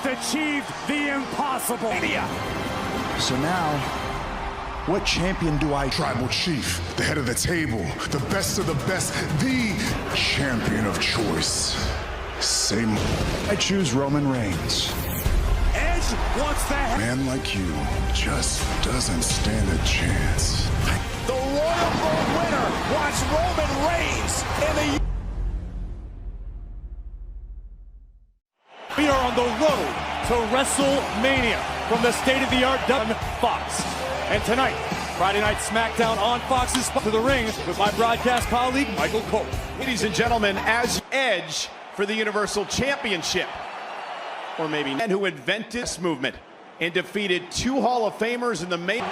achieved the impossible. So now, what champion do I... Tribal chief, the head of the table, the best of the best, the champion of choice. Same. I choose Roman Reigns. Edge wants the head. Man like you just doesn't stand a chance. The Royal Rumble winner wants Roman Reigns in the... We are on the road to WrestleMania from the state-of-the-art on Fox. And tonight, Friday Night SmackDown on Fox's to the ring with my broadcast colleague, Michael Cole. Ladies and gentlemen, as Edge for the Universal Championship, or maybe men who invented this movement and defeated 2 Hall of Famers in the main.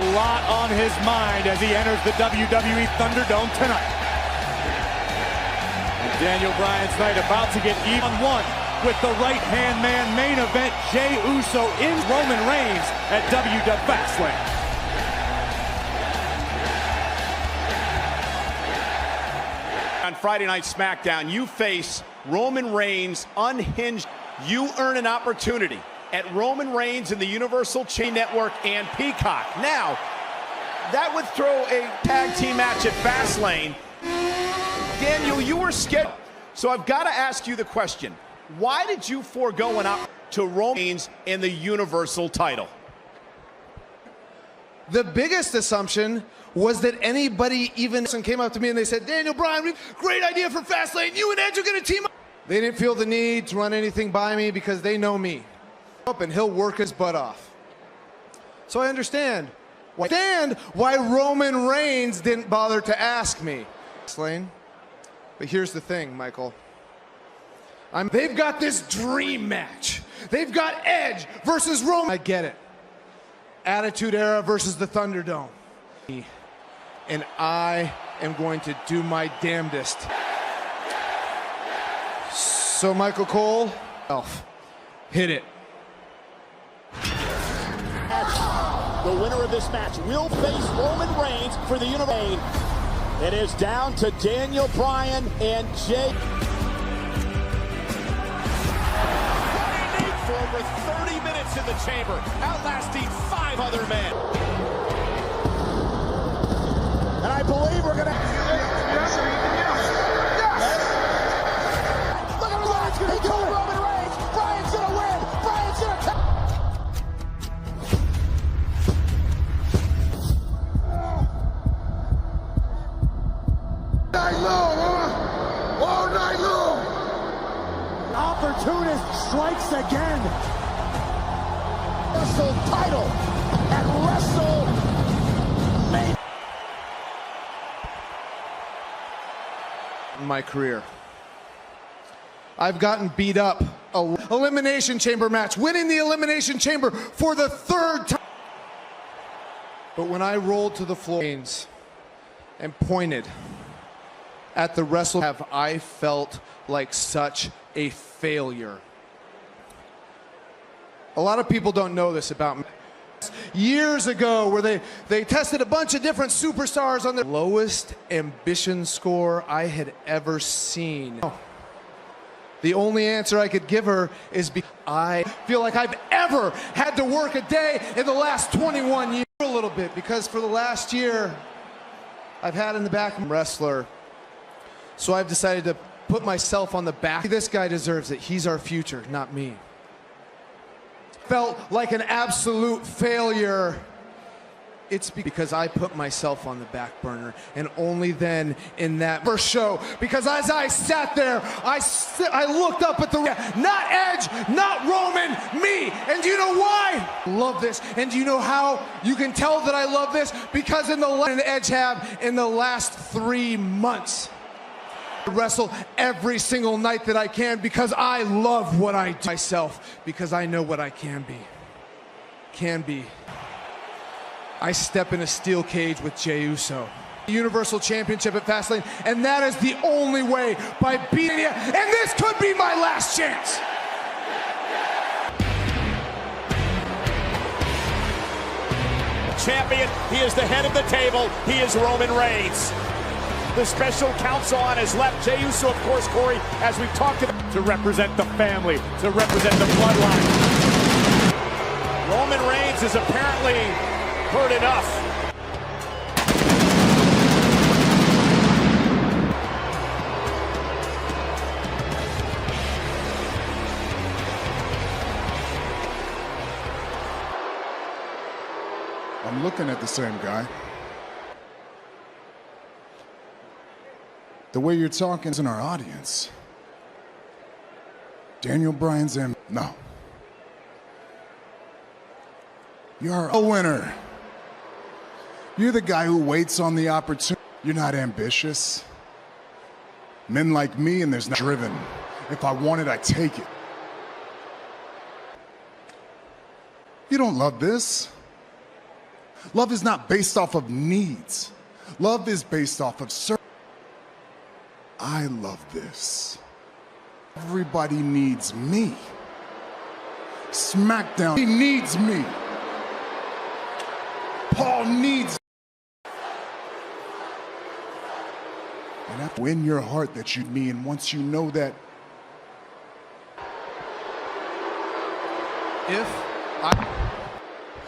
A lot on his mind as he enters the WWE Thunderdome tonight. And Daniel Bryan's night about to get even one with the right-hand man main event, Jey Uso in Roman Reigns at WWE Fastlane. On Friday Night SmackDown, you face Roman Reigns unhinged. You earn an opportunity at Roman Reigns in the Universal Chain Network and Peacock. Now, that would throw a tag team match at Fastlane. Daniel, you were scheduled. So I've got to ask you the question. Why did you forego an opportunity to Roman Reigns in the Universal title? The biggest assumption was that anybody even came up to me and they said, Daniel Bryan, great idea for Fastlane. You and Edge are going to team up. They didn't feel the need to run anything by me because they know me. And he'll work his butt off. So I understand why Roman Reigns didn't bother to ask me. Slane. But here's the thing, Michael. They've got this dream match. They've got Edge versus Roman. I get it. Attitude Era versus the Thunderdome. And I am going to do my damnedest. So, Michael Cole, hit it. The winner of this match will face Roman Reigns for the Universal. It is down to Daniel Bryan and Jey. For over 30 minutes in the chamber, outlasting 5 other men. And I believe we're gonna. Yes. Look at Bryan's gonna kill Roman Reigns. Bryan's gonna win. Bryan's gonna take. Night long, huh? All night long. Opportunist strikes again. Wrestle title at WrestleMania. In my career, I've gotten beat up. Elimination Chamber match, winning the Elimination Chamber for the 3rd time. But when I rolled to the floor and pointed at the WrestleMania, I felt like such a failure. A lot of people don't know this about me. Years ago, where they tested a bunch of different superstars on the lowest ambition score I had ever seen. The only answer I could give her is because I feel like I've ever had to work a day in the last 21 years. A little bit, because for the last year, I've had in the back wrestler. So I've decided to put myself on the back. This guy deserves it. He's our future, not me. Felt like an absolute failure. It's because I put myself on the back burner, and only then in that first show. Because as I sat there, I looked up at the not Edge, not Roman, me. And do you know why? I love this. And do you know how you can tell that I love this? Because in the Edge have in the last 3 months. Wrestle every single night that I can because I love what I do myself, because I know what I can be. I step in a steel cage with Jey Uso. Universal Championship at Fastlane, and that is the only way, by beating you, and this could be my last chance. Champion, he is the head of the table, he is Roman Reigns. the special counsel on his left. Jey Uso, of course, Corey, as we've talked about. To represent the family, to represent the bloodline. Roman Reigns is apparently heard enough. I'm looking at the same guy. The way you're talking is in our audience. Daniel Bryan's in. No. You're a winner. You're the guy who waits on the opportunity. You're not ambitious. Men like me, and there's not driven. If I want it, I take it. You don't love this. Love is not based off of needs. Love is based off of service. I love this. Everybody needs me. SmackDown, he needs me. Paul needs me. And after in your heart that you me, and once you know that,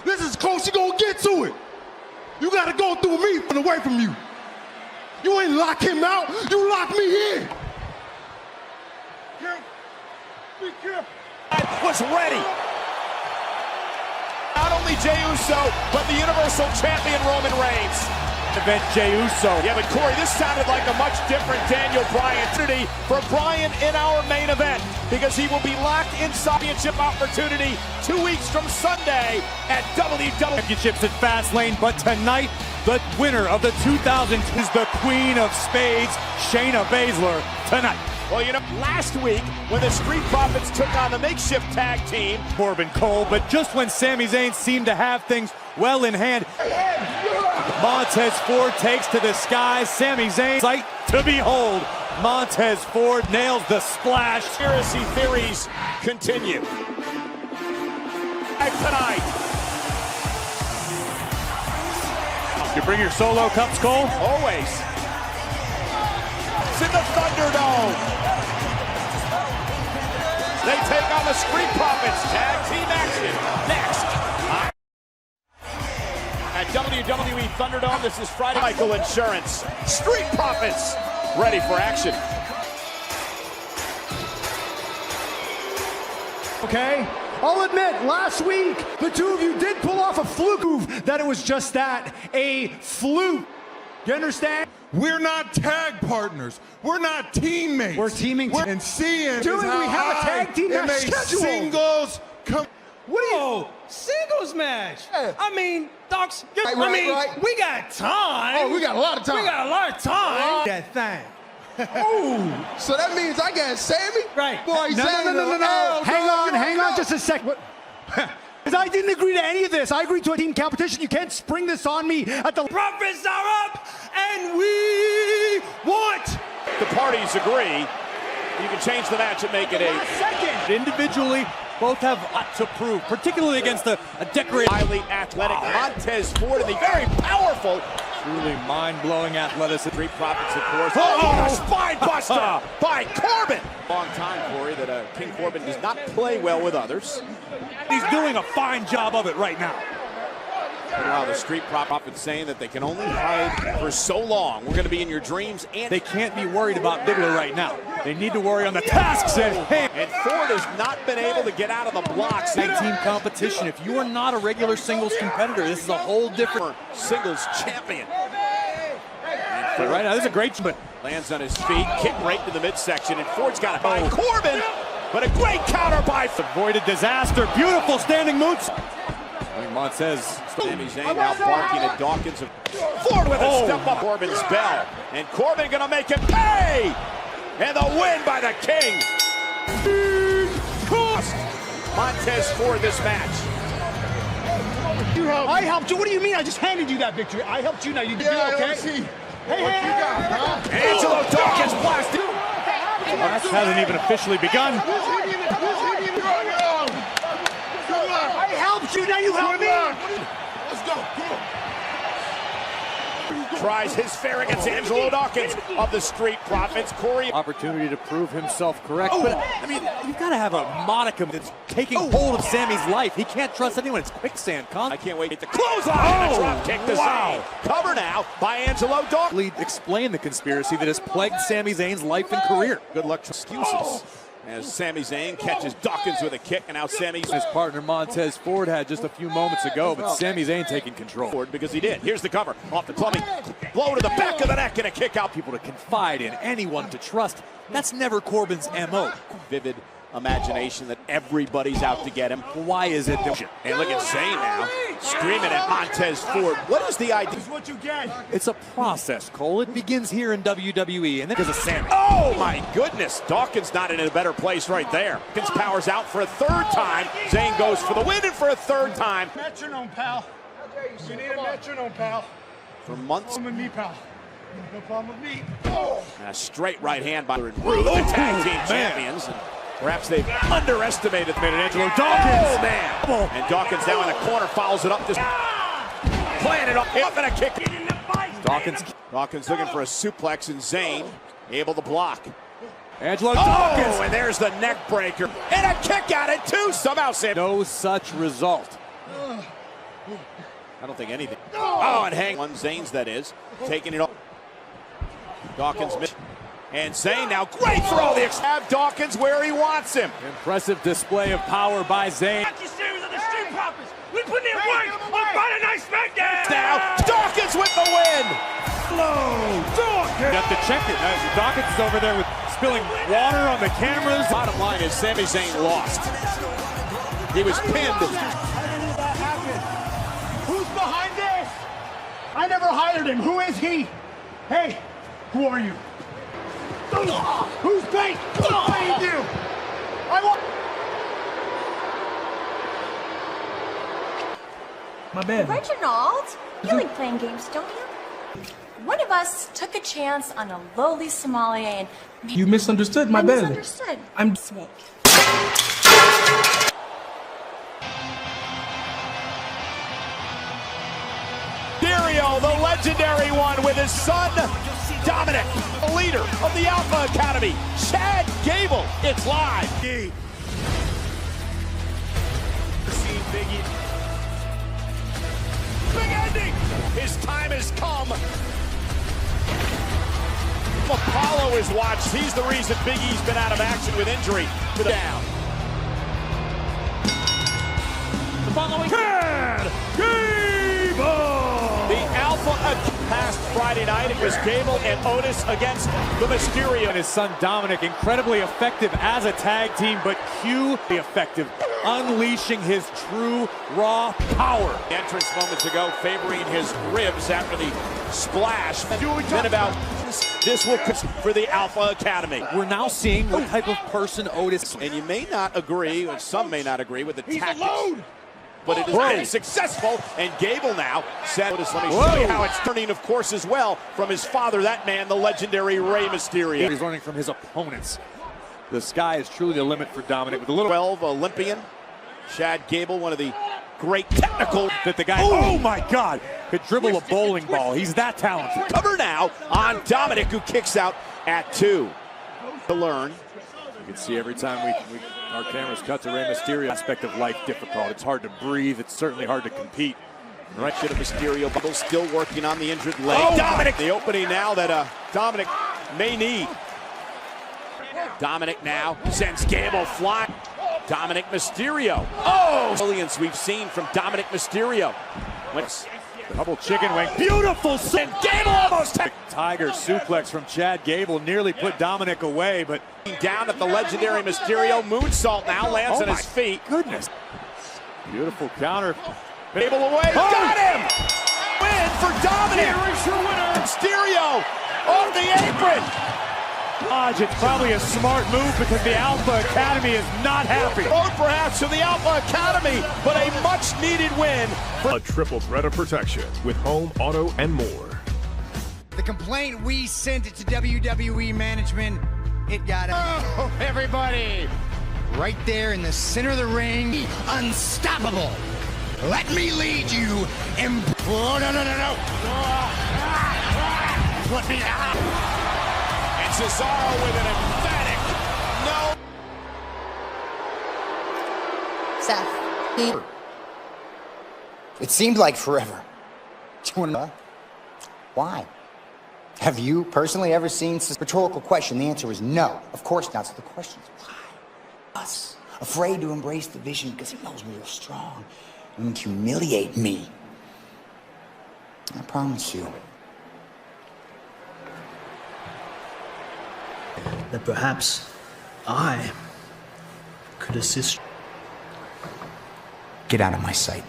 this is close, you gonna get to it. You gotta go through me and away from you. You ain't lock him out, you lock me in. Be careful. Was ready. Not only Jey Uso, but the Universal Champion Roman Reigns. Event Jey Uso. Yeah, but Corey, this sounded like a much different Daniel Bryan. For Bryan in our main event, because he will be locked in championship opportunity 2 weeks from Sunday at WWE Championships at Fastlane, but tonight, the winner of the 2000 is the Queen of Spades, Shayna Baszler, tonight. Well, you know, last week, when the Street Profits took on the makeshift tag team, Corbin Cole, but just when Sami Zayn seemed to have things well in hand, Montez Ford takes to the skies. Sami Zayn, sight to behold. Montez Ford nails the splash. Conspiracy theories continue. Tonight. You bring your solo cups, Cole? Always. It's in the Thunderdome. They take on the Street Profits. Tag team action next. At WWE Thunderdome, this is Friday. Michael Insurance. Street Profits ready for action. Okay? I'll admit, last week, the two of you did pull off a fluke move, that it was just that, a fluke. You understand? We're not tag partners. We're not teammates. We're teaming. And seeing we have a tag team match scheduled. Singles come. What do you? Singles match. I mean, docs. Right, we got time. Oh, we got a lot of time. We got a lot of time. That thing. Ooh. So that means I got Sammy? Right. Boy, No. Hang on just a sec. Because I didn't agree to any of this. I agreed to a team competition. You can't spring this on me at the Profits are up, and we want. The parties agree. You can change the match and make it a second. Individually, both have a lot to prove, particularly against a decorated, highly athletic Montez Ford and the very powerful, truly mind-blowing athleticism. Street Profits, of course. Oh, spine buster by Corbin. Long time, Corey, that King Corbin does not play well with others. He's doing a fine job of it right now. Meanwhile, the Street Profits saying that they can only hide for so long. We're going to be in your dreams, and They can't be worried about Bigler right now. They need to worry on the tasks at hand. And Ford has not been able to get out of the blocks. Tag team competition. If you are not a regular singles competitor, this is a whole different singles champion. But right now, this is a great, but Lands on his feet, kick right to the midsection, and Ford's got it by Corbin, but a great counter by avoided disaster. Beautiful standing moves. Montez. Sami Zayn now barking at Dawkins. Ford with a step up Corbin's bell, and Corbin gonna make it pay, and the win by the King. Cost Montez Ford this match. I helped you. What do you mean? I just handed you that victory. I helped you. Now you can do okay. Hey, Angelo Dawkins blasted. The match hasn't even officially begun. I helped you. Now you help me. Let's go. Come on. tries his fair against Angelo Dawkins of the Street Profits. Corey. Opportunity to prove himself correct, but I mean, you've got to have a modicum that's taking hold of Sammy's life. He can't trust anyone. It's quicksand. I can't wait to close on and a drop kick to Zayn. Cover now by Angelo Dawkins. Explain the conspiracy that has plagued Sami Zayn's life and career. Good luck to excuses. As Sami Zayn catches Dawkins with a kick, and now Sami's his partner Montez Ford had just a few moments ago, but Sami Zayn taking control. Because he did. Here's the cover off the clubbing. Blow to the back of the neck and a kick out. People to confide in, anyone to trust. That's never Corbin's MO. Vivid imagination that everybody's out to get him. Why is it that... And look at Zayn now, screaming at Montez Ford. What is the idea? What you get. It's a process, Cole. It begins here in WWE, and then because of Sami. Oh my goodness, Dawkins not in a better place right there. Dawkins powers out for a third time. Zayn goes for the win and for a third time. Metronome, pal. You need a metronome, pal. For months. No problem with me, pal. No problem with me. And a straight right hand by the tag team champions. And perhaps they've underestimated Angelo Dawkins. Oh, man. And Dawkins now in the corner, follows it up. Just playing it up and a kick. Dawkins looking for a suplex, and Zayn able to block. Angelo Dawkins. And there's the neck breaker. And a kick at it, too. Somehow, Sam. No such result. I don't think anything. Oh, and hang on. Zayn's, that is. Taking it off. Dawkins missed. And Zayn now, great throw. They have Dawkins where he wants him. Impressive display of power by Zayn. We put in work on Friday Night SmackDown. Now, Dawkins with the win. Hello, Dawkins. Got to check it. Dawkins is over there with spilling water on the cameras. Bottom line is Sami Zayn lost. He was pinned. Who's behind this? I never hired him. Who is he? Hey, who are you? Who's paid? Who's paid you? I want. My bad. Reginald, you like playing games, don't you? One of us took a chance on a lowly sommelier and... You misunderstood. My bad. Misunderstood. I'm... Snake. Mysterio, the legendary one, with his son, Dominic, the leader of the Alpha Academy, Chad Gable. It's live. Big ending. His time has come. Apollo is watched. He's the reason Big E's been out of action with injury. Down. The following Chad Gable. The Alpha past Friday night. It was Gable and Otis against the Mysterio. And his son Dominic, incredibly effective as a tag team, but hugely effective, unleashing his true raw power. Entrance moments ago favoring his ribs after the splash. Then about this will for the Alpha Academy. We're now seeing what type of person Otis. And you may not agree, or some may not agree with the tactics. But it has been successful, and Gable now said, let me show you how it's turning, of course, as well, from his father, that man, the legendary Rey Mysterio. He's learning from his opponents. The sky is truly the limit for Dominic with a little 12 Olympian, Chad Gable, one of the great technical that the guy, oh my God, could dribble a bowling ball. He's that talented. Cover now on Dominic, who kicks out at 2. To learn. You can see every time our cameras cut to Rey Mysterio, aspect of life difficult. It's hard to breathe. It's certainly hard to compete. Right to the Mysterio, still working on the injured leg. Dominic, the opening now that Dominic may need. Dominic now sends Gable flying. Dominic Mysterio. Oh, brilliance we've seen from Dominic Mysterio. Double chicken wing. Beautiful. And Gable almost. Tiger suplex from Chad Gable nearly put Dominic away, but down at the legendary Mysterio. Moonsault now lands on his feet. Goodness. Beautiful counter. Gable away. Got him. Win for Dominic. Here is your winner. Mysterio off the apron. It's probably a smart move because the Alpha Academy is not happy. Road perhaps to the Alpha Academy, but a much-needed win. A triple threat of protection with home, auto, and more. The complaint we sent it to WWE management, it got it. Oh, everybody! Right there in the center of the ring, unstoppable. Let me lead you. Oh, no, no, no, no. Let me out. And Cesaro with an emphatic no. Seth, it seemed like forever. Why? Have you personally ever seen this rhetorical question? The answer is no. Of course not. So the question is why? Us, afraid to embrace the vision because he knows we are strong and humiliate me. I promise you. That perhaps I could assist. Get out of my sight.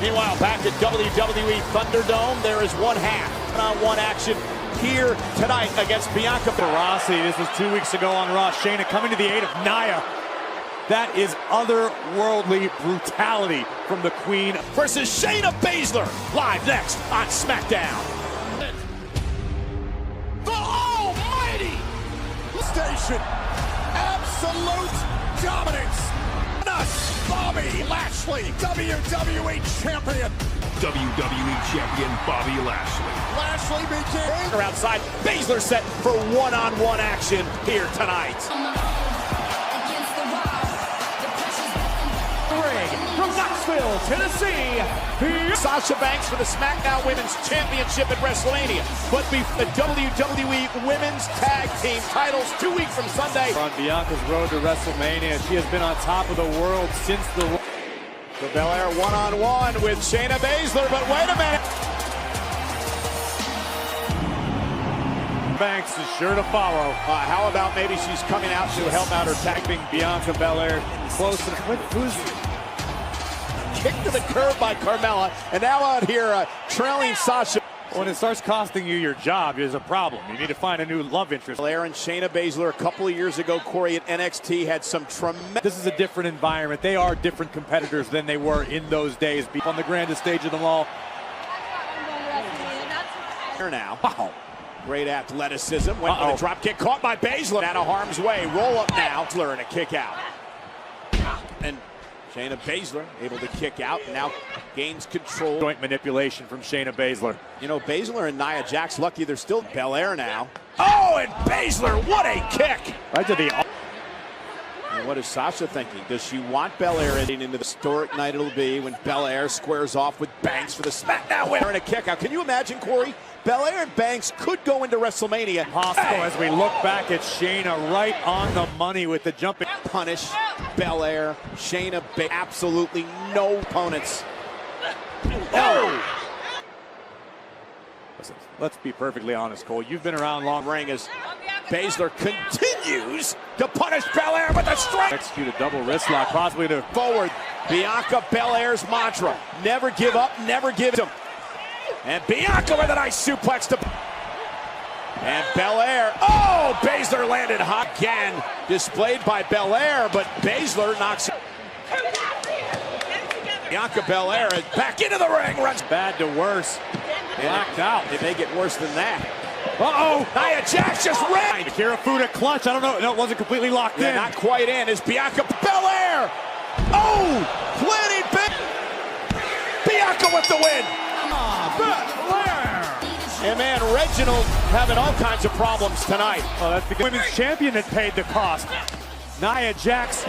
Meanwhile, back at WWE Thunderdome, there is one half one-on-one action here tonight against Bianca Rossi. This was 2 weeks ago on Raw. Shayna coming to the aid of Nia. That is otherworldly brutality from the Queen. Versus Shayna Baszler, live next on SmackDown. The almighty station. Absolute dominance. Us, Bobby Lashley, WWE Champion. WWE Champion Bobby Lashley. Lashley begins. Outside, Baszler set for one-on-one action here tonight. From Knoxville, Tennessee, Sasha Banks for the SmackDown Women's Championship at WrestleMania. But the WWE Women's Tag Team titles 2 weeks from Sunday. On Bianca's road to WrestleMania, she has been on top of the world since the... So Belair one-on-one with Shayna Baszler, but wait a minute. Banks is sure to follow. How about maybe she's coming out to help out her tagging Bianca Belair close to who's kick to the curb by Carmella, and now out here trailing Sasha. When it starts costing you your job, there's a problem. You need to find a new love interest. Belair and Shayna Baszler a couple of years ago, Corey, at NXT had some tremendous. This is a different environment. They are different competitors than they were in those days. On the grandest stage of them all. Here now. Wow. Great athleticism. Went with a drop kick, caught by Baszler. Out of harm's way. Roll up now. Baszler and a kick out. And Shayna Baszler able to kick out, and now gains control. Joint manipulation from Shayna Baszler. You know, Baszler and Nia Jax lucky they're still Belair now. Oh, and Baszler, what a kick! Right to the... And what is Sasha thinking? Does she want Belair into the historic night it'll be when Belair squares off with Banks for the SmackDown winner and a kick out? Can you imagine, Corey? Belair and Banks could go into WrestleMania. Possible as we look back at Shayna right on the money with the jumping. Punish Belair, Shayna, absolutely no opponents. Oh! Listen, let's be perfectly honest, Cole. You've been around long. Ring as Baszler continues to punish Belair with a strike. Execute a double wrist lock, possibly to forward. Bianca Belair's mantra: never give up, never give them. And Bianca with a nice suplex to... And Belair, oh, Baszler landed hot again. Displayed by Belair, but Baszler knocks... Bianca Belair is back into the ring, runs... Bad to worse. Knocked out. It may get worse than that. Uh-oh. Nia Jax just ran. Akira Fuda clutch. I don't know. No, it wasn't completely locked in. Not quite in. Is Bianca Belair. Oh, planning big. Bianca with the win. And man, Reginald having all kinds of problems tonight. Oh, that's because women's champion that paid the cost. Nia Jax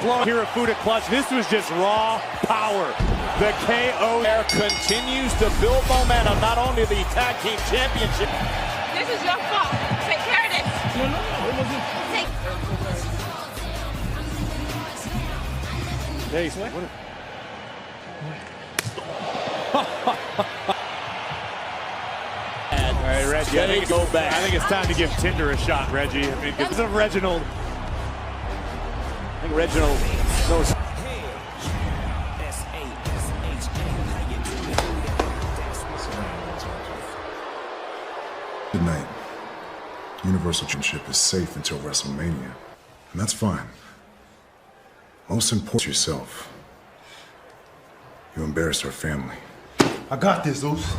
blowing Akira Fuda clutch. This was just raw power. The KO there continues to build momentum, not only the tag team championship. This is your fault. Take care of this. No, it wasn't. Hey, what? All right, Reggie. I think it's time to give Tinder a shot, Reggie. I mean, because of Reginald. I think Reginald knows. Good night. Universal Championship is safe until WrestleMania, and that's fine. Most important, yourself. You embarrassed our family. I got this, Zeus.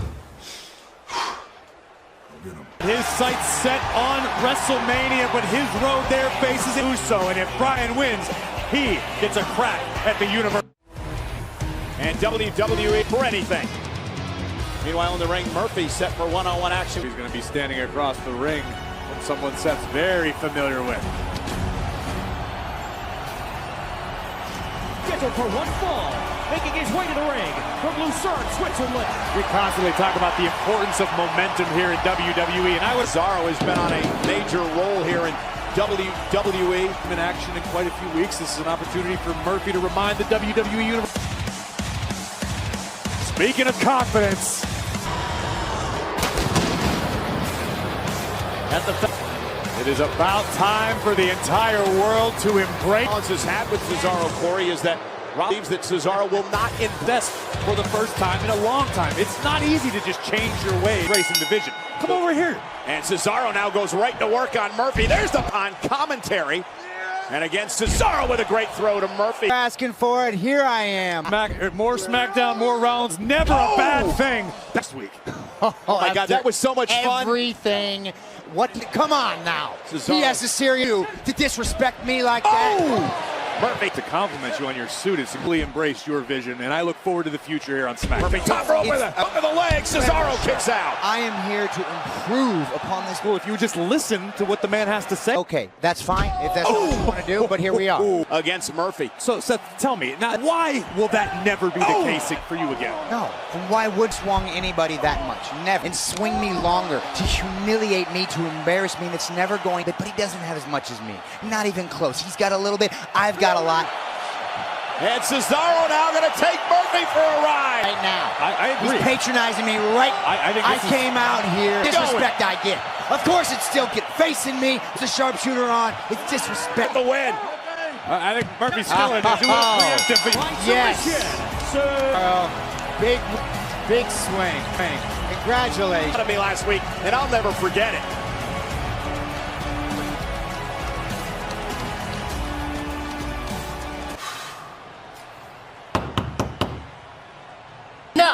His sights set on WrestleMania, but his road there faces Uso, and if Bryan wins, he gets a crack at the universe. And WWE for anything. Meanwhile, in the ring, Murphy set for one-on-one action. He's going to be standing across the ring from someone Seth's very familiar with. Scheduled for one fall, making his way to the ring from Lucerne, Switzerland. We constantly talk about the importance of momentum here in WWE, and Cesaro has been on a major role here in WWE. In action in quite a few weeks. This is an opportunity for Murphy to remind the WWE Universe. Speaking of confidence, it is about time for the entire world to embrace. Has had with Cesaro, Corey, is that Rob believes that Cesaro will not invest for the first time in a long time. It's not easy to just change your way racing division. Come over here. And Cesaro now goes right to work on Murphy. There's the on commentary. And again, Cesaro with a great throw to Murphy. Asking for it, here I am. More SmackDown, more Rollins, never a bad thing. Next week. Oh my God, that was so much fun. Everything. What? Come on now. Cesaro. He has to serious you to disrespect me like that. Murphy, to compliment you on your suit, it's simply embraced your vision, and I look forward to the future here on SmackDown. Murphy, top rope with it, up to the leg. Cesaro kicks out. I am here to improve upon this. Well, if you would just listen to what the man has to say. Okay, that's fine if that's what you want to do, but here we are. Against Murphy. So, Seth, tell me, now, why will that never be the case for you again? No, and why would swung anybody that much? Never. And swing me longer to humiliate me, to embarrass me, that's never going. But he doesn't have as much as me. Not even close. He's got a little bit. I've got a lot. And Cesaro now going to take Murphy for a ride. Right now. I agree. He's patronizing me right. I came out here. Disrespect I get. Of course it's still facing me. It's a sharpshooter on. It's disrespect. The win. I think Murphy's still in it. Yes. Big swing. Congratulations. To me last week, and I'll never forget it. No.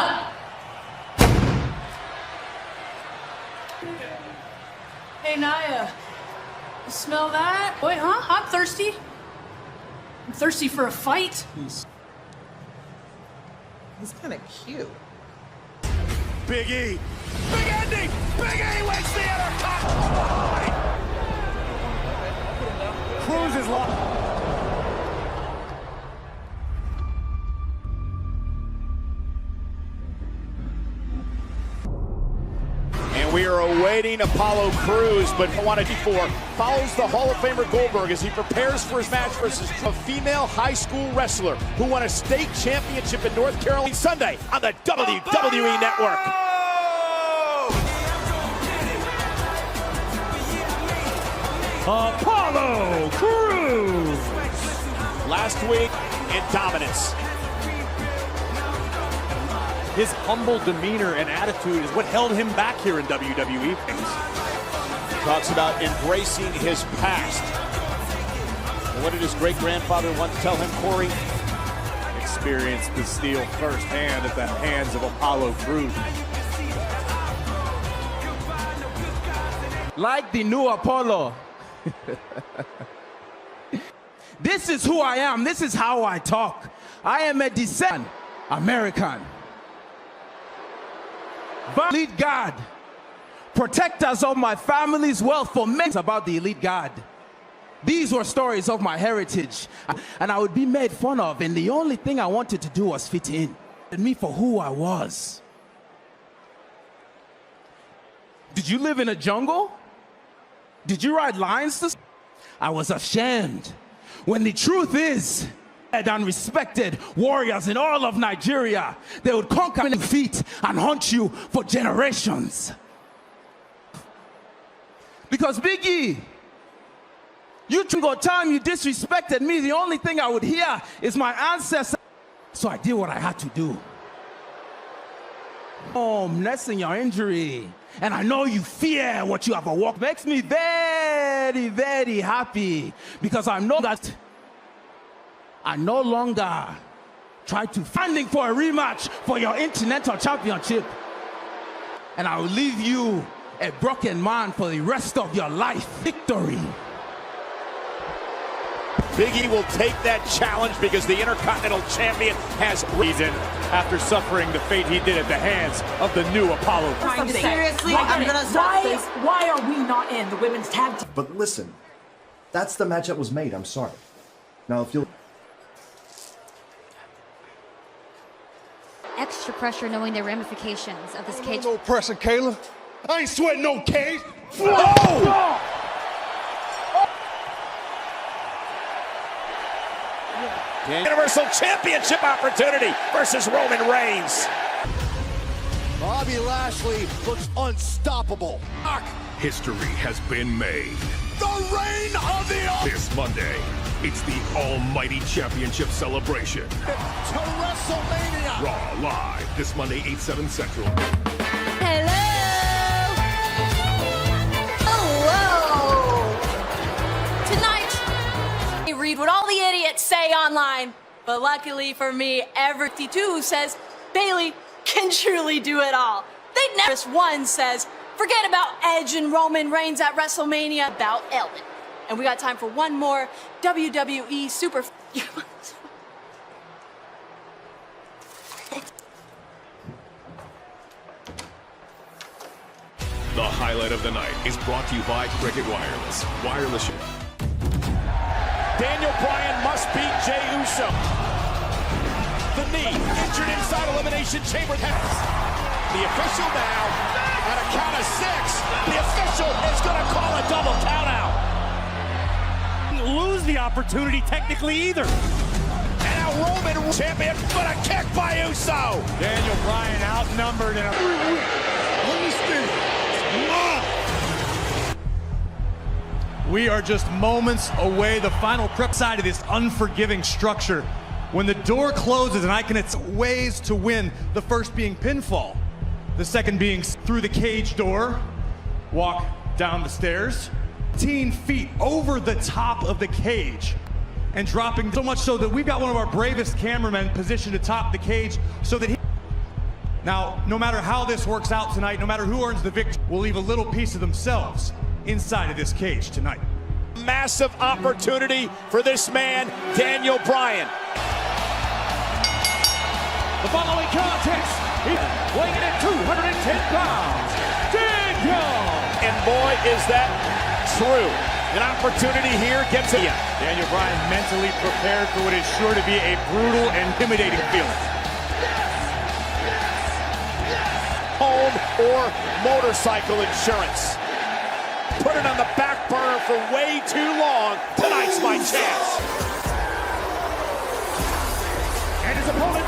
Hey, Naya. You smell that? Boy, huh? I'm thirsty. I'm thirsty for a fight. He's kind of cute. Big E. Big ending. Big E wins the Intercontinental. Cruz is lost. We are awaiting Apollo Crews, but wanted before follows the Hall of Famer Goldberg as he prepares for his match versus a female high school wrestler who won a state championship in North Carolina Sunday on the WWE Network. Apollo Crews. Last week in dominance. His humble demeanor and attitude is what held him back here in WWE. Talks about embracing his past. And what did his great-grandfather once tell him, Corey? Experienced the steel firsthand at the hands of Apollo Crews. Like the new Apollo. This is who I am. This is how I talk. I am a descendant American. Elite God, protectors of my family's wealth for men about the elite God. These were stories of my heritage, and I would be made fun of, and the only thing I wanted to do was fit in. And me for who I was. Did you live in a jungle? Did you ride lions to... I was ashamed, when the truth is, and respected warriors in all of Nigeria, they would conquer in feet and hunt you for generations. Because Biggie, you time you disrespected me, the only thing I would hear is my ancestors. So I did what I had to do. Oh, nursing your injury. And I know you fear what you have walked. Makes me very, very happy, because I know that I no longer try to finding for a rematch for your Intercontinental Championship. And I will leave you a broken man for the rest of your life. Victory. Big E will take that challenge because the Intercontinental Champion has reason after suffering the fate he did at the hands of the new Apollo. Seriously, I'm gonna stop this. Why are we not in the women's tag team? But listen, that's the match that was made. I'm sorry. Now, if you'll... Extra pressure knowing the ramifications of this cage. No pressure, Kayla. I ain't sweating no cage. Oh! Universal Championship opportunity versus Roman Reigns. Bobby Lashley looks unstoppable. History has been made. The reign of the... This Monday, it's the Almighty Championship celebration. To WrestleMania. Raw live this Monday, 8/7 Central. Hello. Hello. Tonight, I read what all the idiots say online, but luckily for me, every 52 says Bayley can truly do it all. They never. One says, forget about Edge and Roman Reigns at WrestleMania, about Ellen. And we got time for one more WWE Super... The highlight of the night is brought to you by Cricket Wireless. Wireless. Daniel Bryan must beat Jey Uso. The knee, injured inside Elimination Chamber. The official now, at a count of 6, the official is going to call a double count out. Lose the opportunity technically either. And now Roman champion, but a kick by Uso. Daniel Bryan outnumbered in a... We are just moments away, the final prep side of this unforgiving structure. When the door closes and it's ways to win, the first being pinfall, the second being through the cage door, walk down the stairs, 15 feet over the top of the cage, and dropping so much so that we've got one of our bravest cameramen positioned atop the cage so that he... Now, no matter how this works out tonight, no matter who earns the victory, will leave a little piece of themselves inside of this cage tonight. Massive opportunity for this man, Daniel Bryan. The following contest, weighing in at 210 pounds, Daniel! And boy, is that true. An opportunity here gets it. Daniel Bryan mentally prepared for what is sure to be a brutal and intimidating feeling. Home or motorcycle insurance. Put it on the back burner for way too long. Tonight's my chance. And his opponent,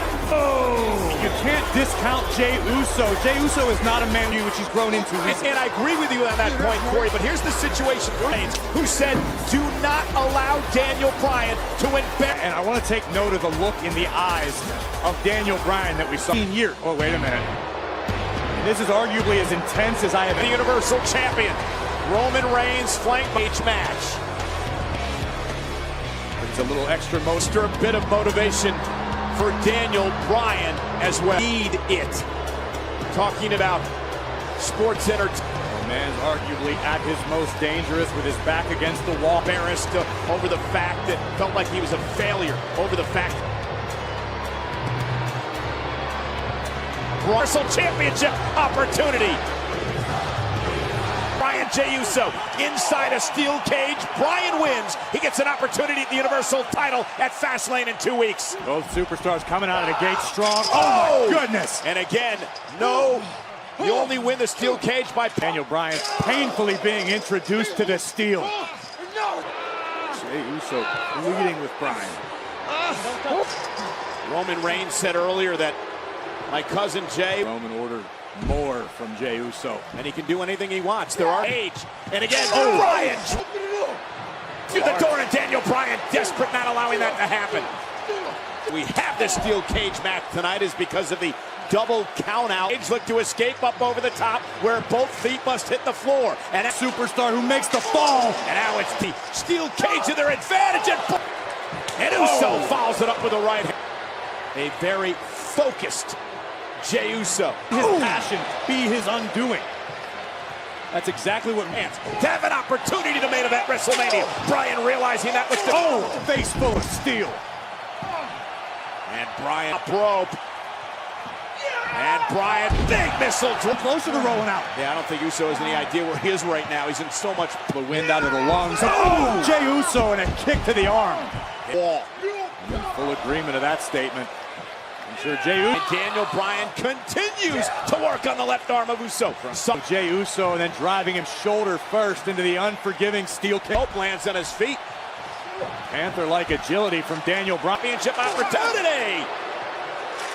you can't discount Jey Uso. Jey Uso is not a man which he's grown into. And I agree with you on that point, Corey, but here's the situation for Reigns, who said, do not allow Daniel Bryan to win back. And I want to take note of the look in the eyes of Daniel Bryan that we saw in years. Oh, wait a minute. This is arguably as intense as I have. The Universal Champion, Roman Reigns, flanked by each match. It's a little extra a bit of motivation for Daniel Bryan as well. Need it. Talking about sports entertainment. Man's arguably at his most dangerous with his back against the wall. Embarrassed over the fact that felt like he was a failure. Over the fact. Universal Championship opportunity. Bryan Jey Uso inside a steel cage. Bryan wins. He gets an opportunity at the Universal title at Fastlane in 2 weeks. Both superstars coming out of the gate strong. Oh my goodness! And again, no. You only win the steel cage by Daniel Bryan painfully being introduced to the steel. Jey Uso leading with Bryan. Roman Reigns said earlier that my cousin Jey. Roman ordered more from Jey Uso. And he can do anything he wants. There are age. And again, Bryan through the door, and Daniel Bryan desperate, not allowing that to happen. We have this steel cage match tonight is because of the double count out. Cage look to escape up over the top where both feet must hit the floor. And a superstar who makes the fall. And now it's the steel cage to their advantage. And Uso follows it up with a right hand. A very focused Jey Uso. His passion be his undoing. That's exactly what hands. To have an opportunity to main event WrestleMania. Bryan realizing that was the face full of steel. And Bryan up rope. And Bryan, big missile. Closer to rolling out. Yeah, I don't think Uso has any idea where he is right now. He's in so much the wind out of the lungs. Oh, Jey Uso and a kick to the arm. Wall. I'm in full agreement of that statement. I'm sure Jey Uso. And Daniel Bryan continues to work on the left arm of Uso. So Jey Uso and then driving him shoulder first into the unforgiving steel kick. Hope lands on his feet. Panther-like agility from Daniel Bryan. Championship opportunity.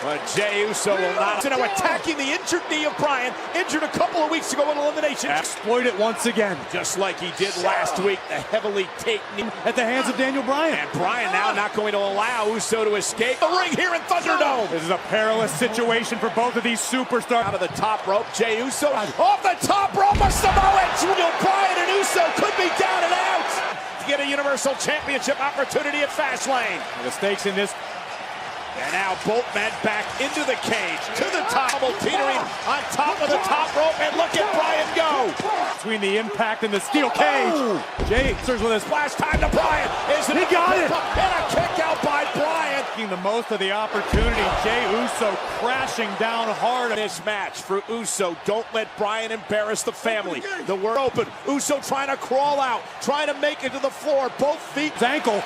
But Jey Uso will not. Now attacking the injured knee of Bryan, injured a couple of weeks ago in elimination. Exploit it once again. Just like he did last week, the heavily taped knee at the hands of Daniel Bryan. And Bryan now not going to allow Uso to escape the ring here in Thunderdome. This is a perilous situation for both of these superstars. Out of the top rope, Jey Uso off the top rope of Samoa Joe. Bryan and Uso could be down and out to get a Universal Championship opportunity at Fastlane. The stakes in this. And now both men back into the cage, to the top, teetering on top of the top rope, and look at Bryan go! Between the impact and the steel cage, Jey answers with his last time to Bryan. He got it! And a kick out by Bryan. Making the most of the opportunity, Jey Uso crashing down hard. This match for Uso, don't let Bryan embarrass the family. The word open, Uso trying to crawl out, trying to make it to the floor, both feet. His ankle.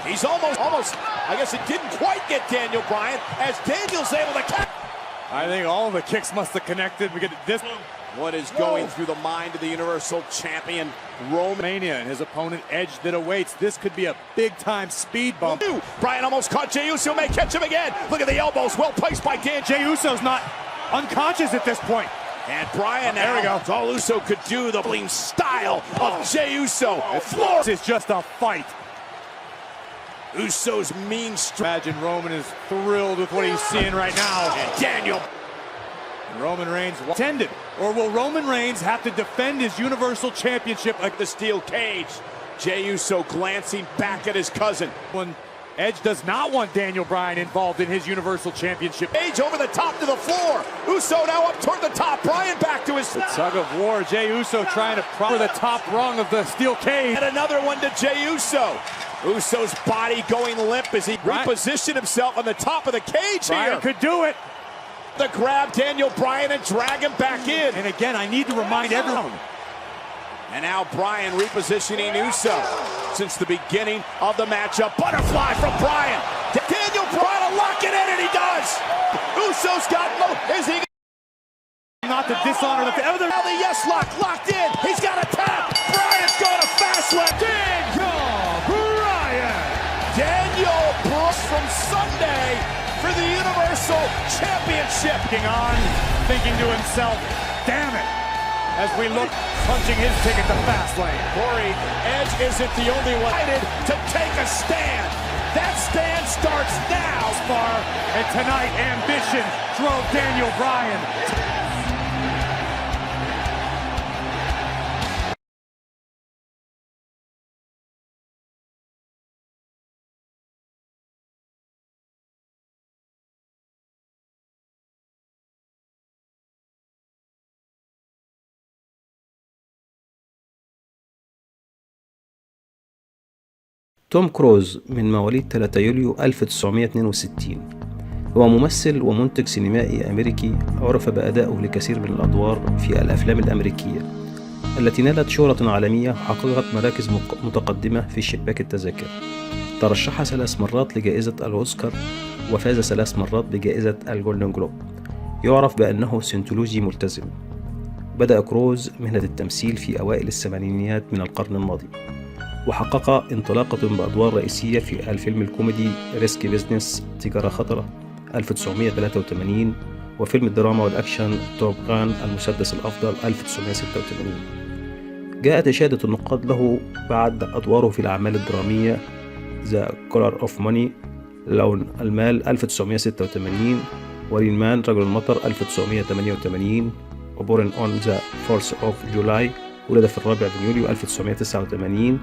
He's almost, I guess it didn't quite get Daniel Bryan, as Daniel's able to catch. I think all of the kicks must have connected. We get this. What is going through the mind of the Universal Champion, Roman Mania, and his opponent Edge that awaits. This could be a big-time speed bump. Bryan almost caught Jey Uso, may catch him again. Look at the elbows, well placed by Dan. Jey Uso's not unconscious at this point. And Bryan now, there we go. It's all Uso could do, the clean style of Jey Uso. This is just a fight. Uso's mean Imagine Roman is thrilled with what he's seeing right now. And Daniel. And Roman Reigns intended. Or will Roman Reigns have to defend his Universal Championship like the steel cage? Jey Uso glancing back at his cousin. When Edge does not want Daniel Bryan involved in his Universal Championship. Edge over the top to the floor. Uso now up toward the top. Bryan back to his... The tug of war. Jey Uso trying to proper the top rung of the steel cage. And another one to Jey Uso. Uso's body going limp as he repositioned himself on the top of the cage here. Bryan could do it. The grab Daniel Bryan and drag him back in. And again, I need to remind everyone. And now Bryan repositioning Uso. Since the beginning of the matchup, butterfly from Bryan. Daniel Bryan lock it in, and he does. Uso's got is he not to dishonor the other? Now the yes lock locked in. He's got a tap. Bryan's going to fast left. Daniel Brooks from Sunday for the Universal Championship. Thinking to himself, damn it, as we look, punching his ticket to Fastlane. Corey, Edge isn't the only one to take a stand. That stand starts now. Far, and tonight, ambition drove Daniel Bryan. توم كروز من مواليد 3 يوليو 1962 هو ممثل ومنتج سينمائي أمريكي عرف بأدائه لكثير من الأدوار في الأفلام الأمريكية التي نالت شهرة عالمية وحققت مراكز متقدمة في شباك التذاكر. ترشح 3 مرات لجائزة الأوسكار وفاز 3 مرات بجائزة الجولدن جلوب. يعرف بأنه سينتولوجي ملتزم. بدأ كروز مهنة التمثيل في أوائل الثمانينيات من القرن الماضي، وحقق انطلاقة بأدوار رئيسية في الفيلم الكوميدي ريسكي بيزنس تجارة خطرة 1983 وفيلم الدراما والأكشن توب غان المسدس الأفضل 1986. جاءت إشادة النقاد له بعد أدواره في الأعمال الدرامية The Color of Money لون المال 1986 ورين مان رجل المطر 1988 وبورن أون ذا 4th of July ولد في 4 يوليو 1989.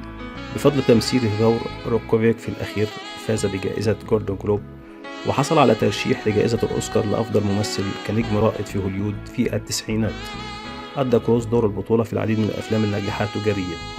بفضل تمثيله دور روكوفيك في الأخير فاز بجائزة جولدن جلوب وحصل على ترشيح لجائزة الأوسكار لأفضل ممثل كنجم رائد في هوليوود في التسعينات. أدى كروز دور البطولة في العديد من الأفلام الناجحة تجاريا.